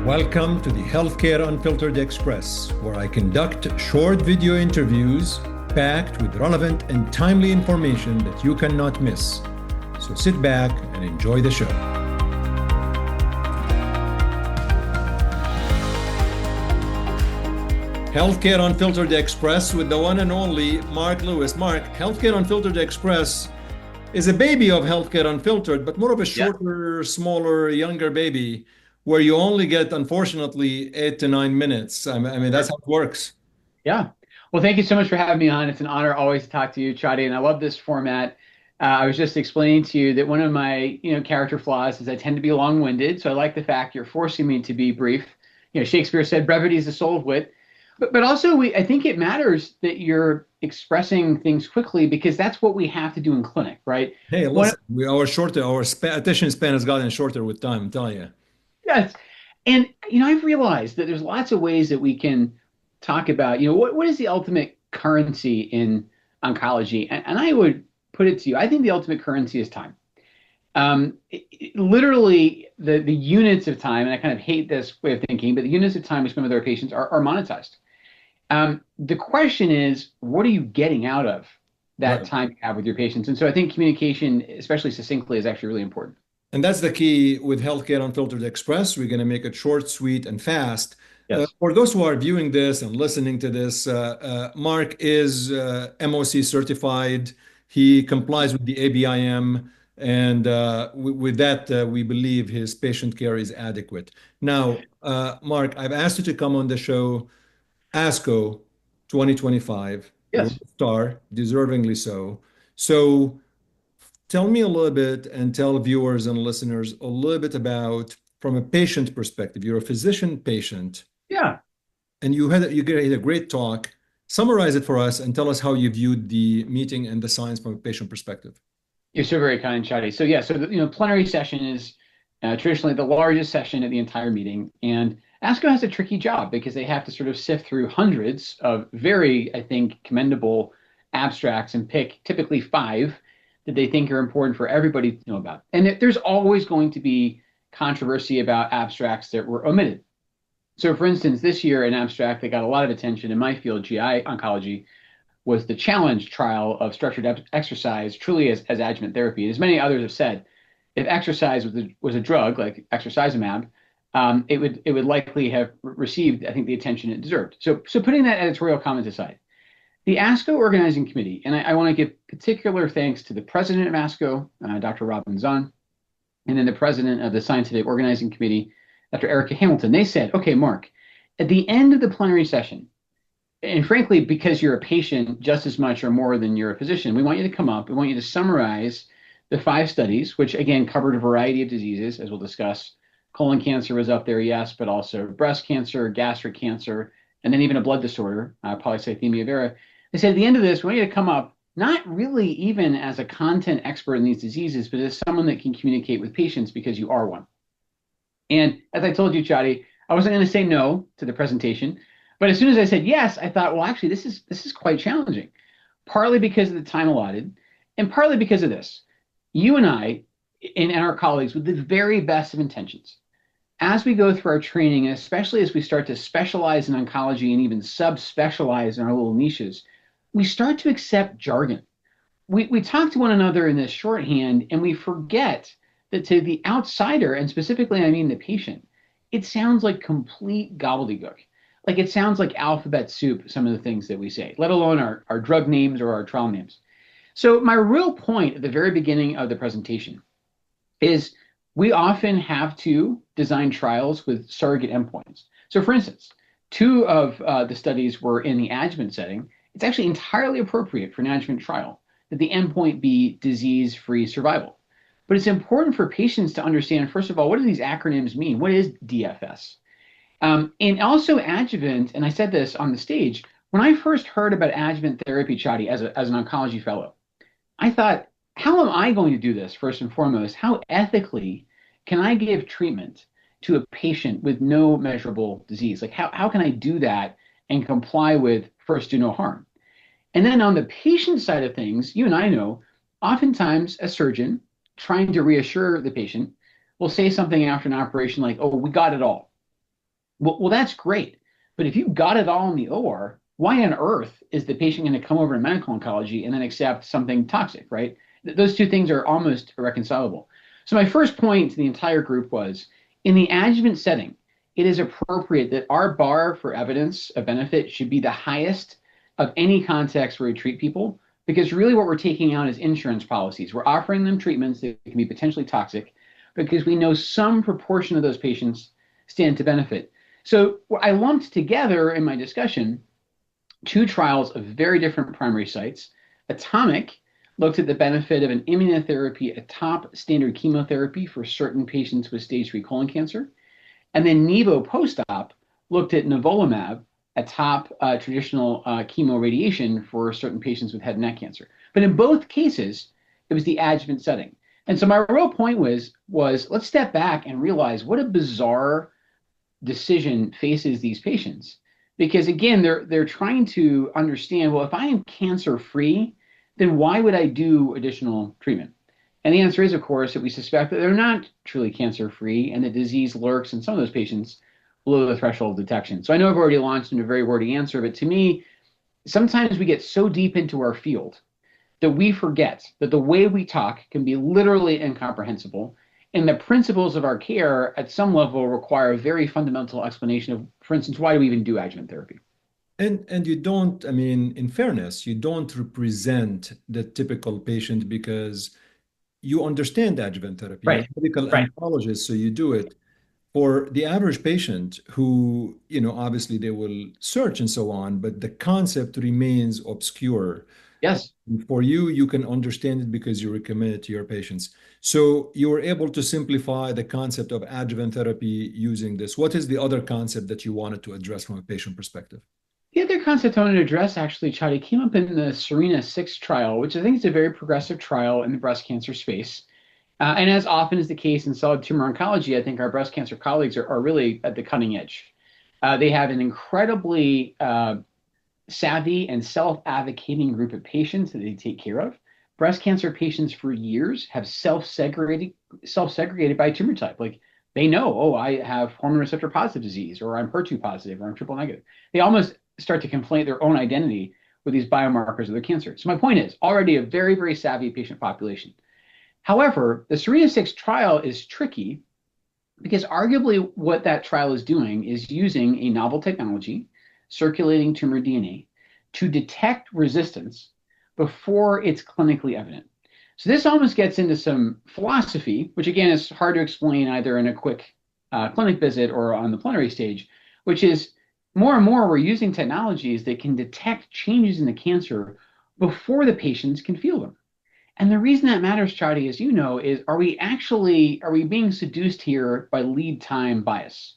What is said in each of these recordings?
Welcome to the Healthcare Unfiltered Express, where I conduct short video interviews packed with relevant and timely information that you cannot miss. So sit back and enjoy the show. Healthcare Unfiltered Express with the one and only Mark Lewis. Mark, Healthcare Unfiltered Express is a baby of Healthcare Unfiltered, but more of a shorter, smaller, younger baby, where you only get, unfortunately, 8 to 9 minutes. I mean, that's how it works. Yeah. Well, thank you so much for having me on. It's an honor always to talk to you, Chadi, and I love this format. I was just explaining to you that one of my, character flaws is I tend to be long-winded. So I like the fact you're forcing me to be brief. Shakespeare said brevity is the soul of wit. But also, I think it matters that you're expressing things quickly because that's what we have to do in clinic, right? Hey, listen, our attention span has gotten shorter with time, I'm telling you. Yes. And, I've realized that there's lots of ways that we can talk about, what is the ultimate currency in oncology? And I would put it to you, I think the ultimate currency is time. Literally, the units of time, and I kind of hate this way of thinking, but the units of time we spend with our patients are monetized. The question is, what are you getting out of that time you have with your patients? And so I think communication, especially succinctly, is actually really important. And that's the key with Healthcare Unfiltered Express. We're going to make it short, sweet, and fast. Yes. For those who are viewing this and listening to this, Mark is MOC certified. He complies with the ABIM. And with that, we believe his patient care is adequate. Now, Mark, I've asked you to come on the show, ASCO 2025. You're Yes. a star, deservingly so. So tell me a little bit and tell viewers and listeners a little bit about, from a patient perspective, you're a physician patient, Yeah. and you gave a great talk. Summarize it for us and tell us how you viewed the meeting and the science from a patient perspective. You're so very kind, Shadi. So yeah, so the plenary session is traditionally the largest session at the entire meeting, and ASCO has a tricky job because they have to sort of sift through hundreds of very, I think, commendable abstracts and pick typically 5 that they think are important for everybody to know about. And there's always going to be controversy about abstracts that were omitted. So, for instance, this year, an abstract that got a lot of attention in my field, GI oncology, was the challenge trial of structured exercise truly as adjuvant therapy. And as many others have said, if exercise was a drug like exercisamab, it would likely have received, I think, the attention it deserved. So putting that editorial comment aside, the ASCO Organizing Committee, and I want to give particular thanks to the president of ASCO, Dr. Robin Zahn, and then the president of the Scientific Organizing Committee, Dr. Erica Hamilton. They said, okay, Mark, at the end of the plenary session, and frankly, because you're a patient just as much or more than you're a physician, we want you to come up. We want you to summarize the 5 studies, which again covered a variety of diseases, as we'll discuss. Colon cancer was up there, yes, but also breast cancer, gastric cancer, and then even a blood disorder, polycythemia vera. They said at the end of this, we want you to come up, not really even as a content expert in these diseases, but as someone that can communicate with patients because you are one. And as I told you, Chadi, I wasn't going to say no to the presentation. But as soon as I said yes, I thought, well, actually, this is quite challenging, partly because of the time allotted, and partly because of this. You and I, and our colleagues, with the very best of intentions, as we go through our training, and especially as we start to specialize in oncology and even subspecialize in our little niches, we start to accept jargon. We talk to one another in this shorthand, and we forget that to the outsider, and specifically I mean the patient, it sounds like complete gobbledygook. Like it sounds like alphabet soup, some of the things that we say, let alone our drug names or our trial names. So my real point at the very beginning of the presentation is we often have to design trials with surrogate endpoints. So for instance, 2 of the studies were in the adjuvant setting. It's actually entirely appropriate for an adjuvant trial that the endpoint be disease-free survival. But it's important for patients to understand, first of all, what do these acronyms mean? What is DFS? And also adjuvant, and I said this on the stage, when I first heard about adjuvant therapy, Chadi, as an oncology fellow, I thought, how am I going to do this, first and foremost? How ethically can I give treatment to a patient with no measurable disease? Like, how can I do that and comply with first do no harm? And then on the patient side of things, you and I know, oftentimes a surgeon trying to reassure the patient will say something after an operation like, oh, we got it all. Well, that's great. But if you got it all in the OR, why on earth is the patient going to come over to medical oncology and then accept something toxic, right? Those two things are almost irreconcilable. So my first point to the entire group was, in the adjuvant setting, it is appropriate that our bar for evidence of benefit should be the highest of any context where we treat people, because really what we're taking out is insurance policies. We're offering them treatments that can be potentially toxic because we know some proportion of those patients stand to benefit. So I lumped together in my discussion two trials of very different primary sites. Atomic looked at the benefit of an immunotherapy atop standard chemotherapy for certain patients with stage 3 colon cancer. And then Nevo post-op looked at nivolumab atop traditional chemo radiation for certain patients with head and neck cancer. But in both cases, it was the adjuvant setting. And so my real point was let's step back and realize what a bizarre decision faces these patients. Because again, they're trying to understand, well, if I am cancer free, then why would I do additional treatment? And the answer is, of course, that we suspect that they're not truly cancer free and the disease lurks in some of those patients below the threshold of detection. So I know I've already launched into a very wordy answer, but to me, sometimes we get so deep into our field that we forget that the way we talk can be literally incomprehensible. And the principles of our care at some level require a very fundamental explanation of, for instance, why do we even do adjuvant therapy? And you don't, I mean, in fairness, you don't represent the typical patient because you understand adjuvant therapy. You're Right, a medical right. oncologist, so you do it. For the average patient who, obviously they will search and so on, but the concept remains obscure. Yes. For you, you can understand it because you recommend it to your patients. So you were able to simplify the concept of adjuvant therapy using this. What is the other concept that you wanted to address from a patient perspective? The other concept I wanted to address actually, Chadi, came up in the Serena 6 trial, which I think is a very progressive trial in the breast cancer space. And as often is the case in solid tumor oncology, I think our breast cancer colleagues are really at the cutting edge. They have an incredibly savvy and self-advocating group of patients that they take care of. Breast cancer patients for years have self-segregated by tumor type. Like they know, oh, I have hormone receptor positive disease, or I'm HER2 positive, or I'm triple negative. They almost start to conflate their own identity with these biomarkers of their cancer. So my point is already a very, very savvy patient population. However, the Serena 6 trial is tricky because arguably what that trial is doing is using a novel technology, circulating tumor DNA, to detect resistance before it's clinically evident. So this almost gets into some philosophy, which again is hard to explain either in a quick clinic visit or on the plenary stage, which is more and more we're using technologies that can detect changes in the cancer before the patients can feel them. And the reason that matters, Chadi, as you know, is are we being seduced here by lead time bias?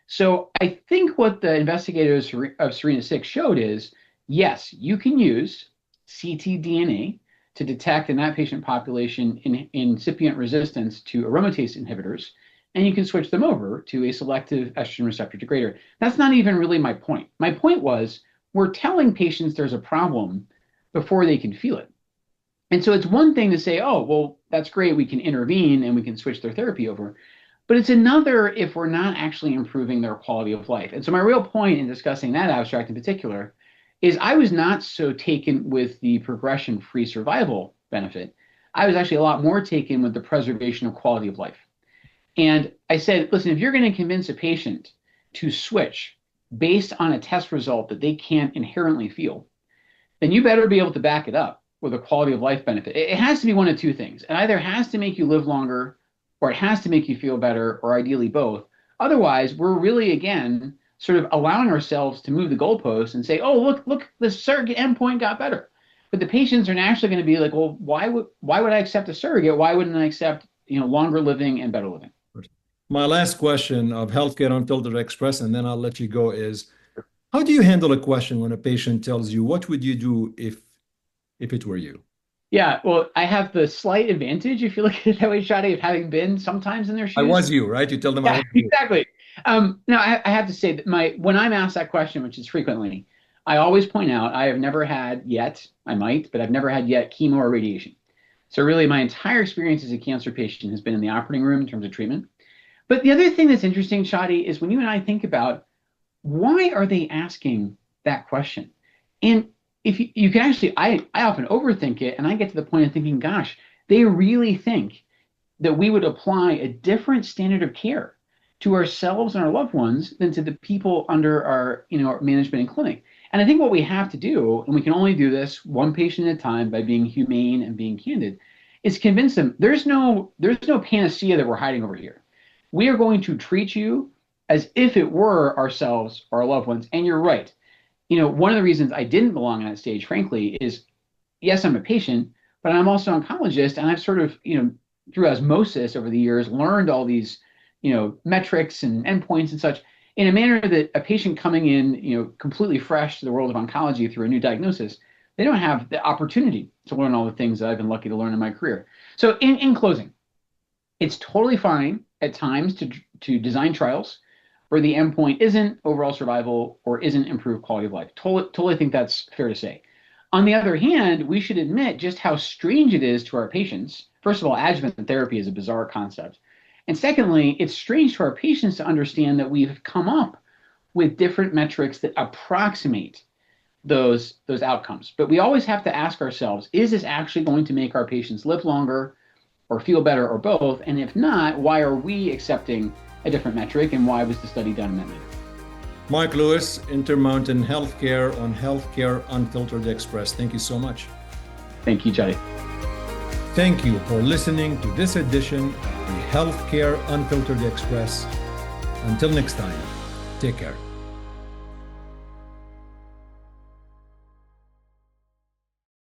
So I think what the investigators of Serena 6 showed is, yes, you can use ctDNA to detect in that patient population incipient resistance to aromatase inhibitors, and you can switch them over to a selective estrogen receptor degrader. That's not even really my point. My point was we're telling patients there's a problem before they can feel it. And so it's one thing to say, oh, well, that's great. We can intervene and we can switch their therapy over. But it's another if we're not actually improving their quality of life. And so my real point in discussing that abstract in particular is I was not so taken with the progression-free survival benefit. I was actually a lot more taken with the preservation of quality of life. And I said, listen, if you're going to convince a patient to switch based on a test result that they can't inherently feel, then you better be able to back it up with a quality of life benefit. It has to be one of two things. It either has to make you live longer or it has to make you feel better, or ideally both. Otherwise, we're really, again, sort of allowing ourselves to move the goalposts and say, oh, look, the surrogate endpoint got better. But the patients are naturally going to be like, well, why would I accept a surrogate? Why wouldn't I accept, longer living and better living? My last question of Healthcare Unfiltered Express, and then I'll let you go, is how do you handle a question when a patient tells you, what would you do if it were you? Yeah, well, I have the slight advantage, if you look at it that way, Shadi, of having been sometimes in their I shoes. was you, right? You tell them I Yeah, was you. exactly. No, I have to say that when I'm asked that question, which is frequently, I always point out I have never had yet, I might, but I've never had yet chemo or radiation. So really, my entire experience as a cancer patient has been in the operating room in terms of treatment. But the other thing that's interesting, Shadi, is when you and I think about why are they asking that question? And if you can actually, I often overthink it and I get to the point of thinking, gosh, they really think that we would apply a different standard of care to ourselves and our loved ones than to the people under our management and clinic. And I think what we have to do, and we can only do this one patient at a time by being humane and being candid, is convince them there's no panacea that we're hiding over here. We are going to treat you as if it were ourselves or our loved ones. And you're right. One of the reasons I didn't belong on that stage, frankly, is yes, I'm a patient, but I'm also an oncologist, and I've sort of, through osmosis over the years, learned all these, metrics and endpoints and such in a manner that a patient coming in, completely fresh to the world of oncology through a new diagnosis, they don't have the opportunity to learn all the things that I've been lucky to learn in my career. So in closing, it's totally fine at times to design trials where the endpoint isn't overall survival or isn't improved quality of life. Totally think that's fair to say. On the other hand, we should admit just how strange it is to our patients. First of all, adjuvant therapy is a bizarre concept. And secondly, it's strange to our patients to understand that we've come up with different metrics that approximate those outcomes. But we always have to ask ourselves, is this actually going to make our patients live longer or feel better or both? And if not, why are we accepting a different metric, and why was the study done in that manner? Mark Lewis, Intermountain Healthcare on Healthcare Unfiltered Express. Thank you so much. Thank you, Jody. Thank you for listening to this edition of the Healthcare Unfiltered Express. Until next time, take care.